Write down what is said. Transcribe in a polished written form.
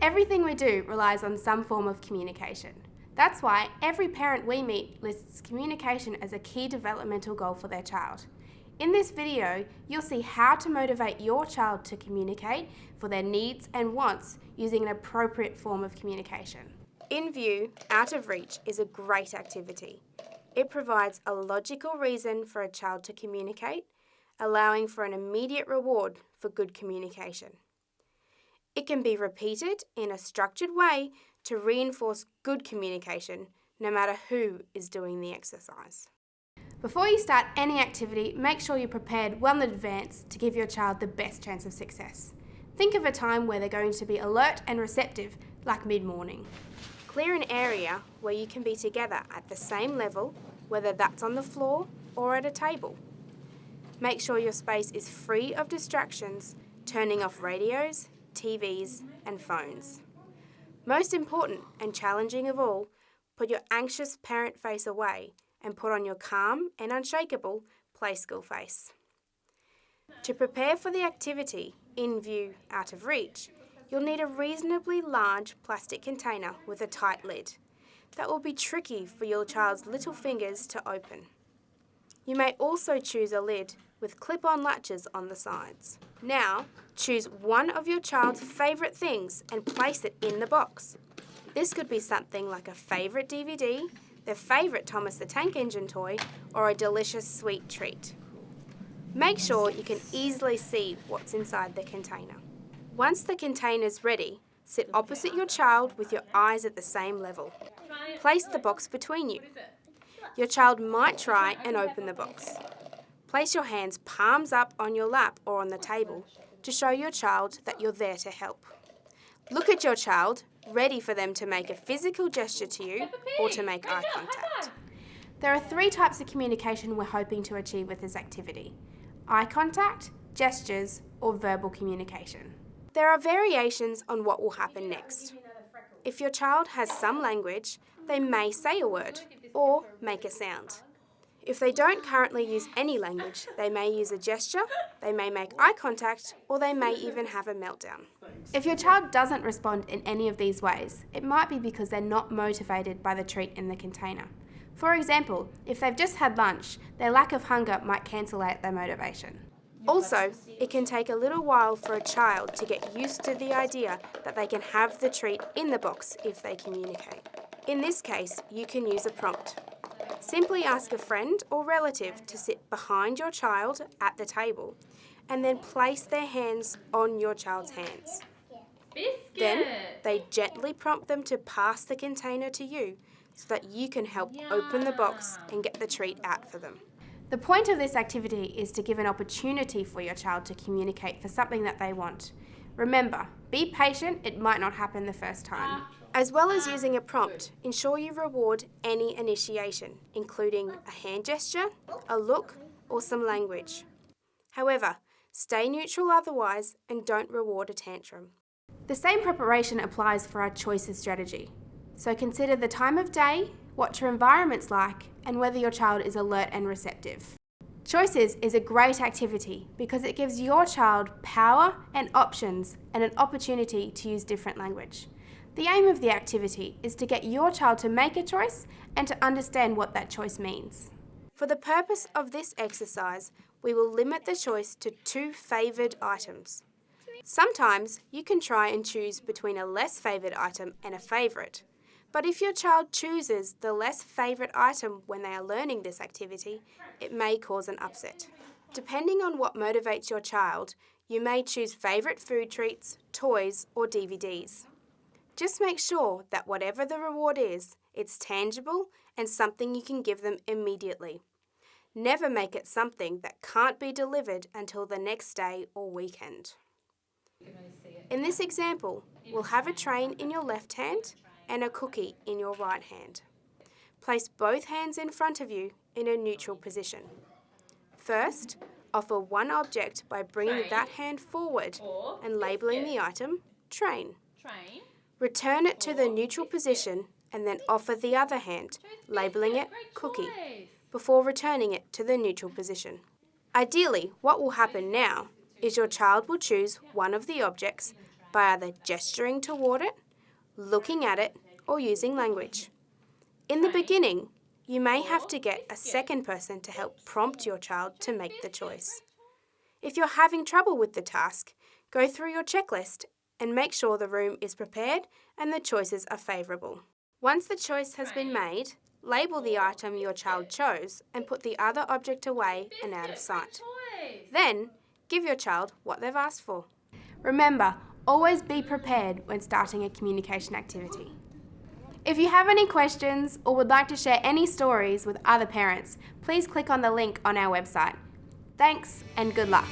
Everything we do relies on some form of communication. That's why every parent we meet lists communication as a key developmental goal for their child. In this video, you'll see how to motivate your child to communicate for their needs and wants using an appropriate form of communication. In View, Out of Reach is a great activity. It provides a logical reason for a child to communicate, allowing for an immediate reward for good communication. It can be repeated in a structured way to reinforce good communication, no matter who is doing the exercise. Before you start any activity, make sure you're prepared well in advance to give your child the best chance of success. Think of a time where they're going to be alert and receptive, like mid-morning. Clear an area where you can be together at the same level, whether that's on the floor or at a table. Make sure your space is free of distractions, turning off radios, TVs and phones. Most important and challenging of all, put your anxious parent face away and put on your calm and unshakable play school face. To prepare for the activity In View, Out of Reach, you'll need a reasonably large plastic container with a tight lid. That will be tricky for your child's little fingers to open. You may also choose a lid with clip-on latches on the sides. Now, choose one of your child's favourite things and place it in the box. This could be something like a favourite DVD, their favourite Thomas the Tank Engine toy, or a delicious sweet treat. Make sure you can easily see what's inside the container. Once the container's ready, sit opposite your child with your eyes at the same level. Place the box between you. Your child might try and open the box. Place your hands palms up on your lap or on the table to show your child that you're there to help. Look at your child, ready for them to make a physical gesture to you or to make eye contact. There are 3 types of communication we're hoping to achieve with this activity: eye contact, gestures, or verbal communication. There are variations on what will happen next. If your child has some language, they may say a word or make a sound. If they don't currently use any language, they may use a gesture, they may make eye contact, or they may even have a meltdown. If your child doesn't respond in any of these ways, it might be because they're not motivated by the treat in the container. For example, if they've just had lunch, their lack of hunger might cancel out their motivation. Also, it can take a little while for a child to get used to the idea that they can have the treat in the box if they communicate. In this case, you can use a prompt. Simply ask a friend or relative to sit behind your child at the table and then place their hands on your child's hands. Then they gently prompt them to pass the container to you so that you can help open the box and get the treat out for them. The point of this activity is to give an opportunity for your child to communicate for something that they want. Remember, be patient, it might not happen the first time. As well as using a prompt, ensure you reward any initiation, including a hand gesture, a look, or some language. However, stay neutral otherwise and don't reward a tantrum. The same preparation applies for our choices strategy. So consider the time of day, what your environment's like, and whether your child is alert and receptive. Choices is a great activity because it gives your child power and options and an opportunity to use different language. The aim of the activity is to get your child to make a choice and to understand what that choice means. For the purpose of this exercise, we will limit the choice to 2 favoured items. Sometimes you can try and choose between a less favoured item and a favourite. But if your child chooses the less favourite item when they are learning this activity, it may cause an upset. Depending on what motivates your child, you may choose favourite food treats, toys, or DVDs. Just make sure that whatever the reward is, it's tangible and something you can give them immediately. Never make it something that can't be delivered until the next day or weekend. In this example, we'll have a train in your left hand and a cookie in your right hand. Place both hands in front of you in a neutral position. First, offer one object by bringing that hand forward and labelling the item train. Return it to the neutral position and then offer the other hand, labelling it cookie, before returning it to the neutral position. Ideally, what will happen now is your child will choose one of the objects, by either gesturing toward it, looking at it, or using language. In the beginning, you may have to get a second person to help prompt your child to make the choice. If you're having trouble with the task, go through your checklist and make sure the room is prepared and the choices are favourable. Once the choice has been made, label the item your child chose and put the other object away and out of sight. Then, give your child what they've asked for. Remember, always be prepared when starting a communication activity. If you have any questions or would like to share any stories with other parents, please click on the link on our website. Thanks and good luck.